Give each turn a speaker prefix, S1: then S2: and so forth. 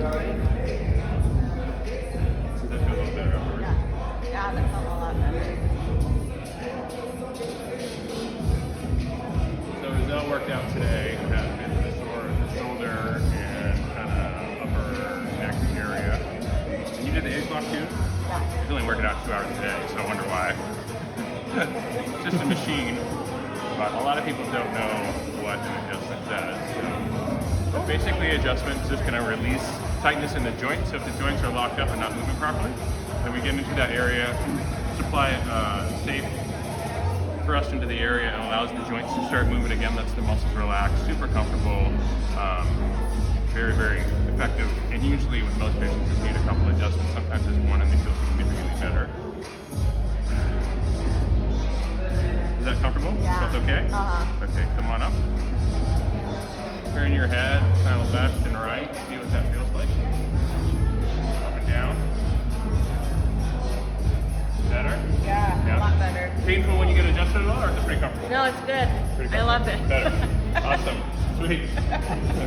S1: Does that feel a little better afterwards?
S2: Yeah, that felt a lot better.
S1: So Giselle worked out today, had been the sore in the shoulder and kind of upper neck area. And you did the A-block too?
S2: Yeah.
S1: He's only working out 2 hours a day, so I wonder why. It's just a machine, but a lot of people don't know what an adjustment does. So basically, adjustment is just going to release tightness in the joints. So if the joints are locked up and not moving properly, then we get into that area, supply safe thrust into the area, and allows the joints to start moving again, lets the muscles relax, super comfortable, very, very effective. And usually with most patients, just need a couple adjustments. Sometimes just one and they feel significantly better. Is that comfortable?
S2: Yeah.
S1: That's okay?
S2: Uh-huh.
S1: Okay, come on up. Turn your head kind of left and right. See what that feels like. Up and down. Better?
S2: Yeah, a lot better.
S1: Painful when you get adjusted at all, or is it pretty comfortable?
S2: No, it's good.
S1: Pretty
S2: I love it.
S1: Better. Awesome. Sweet.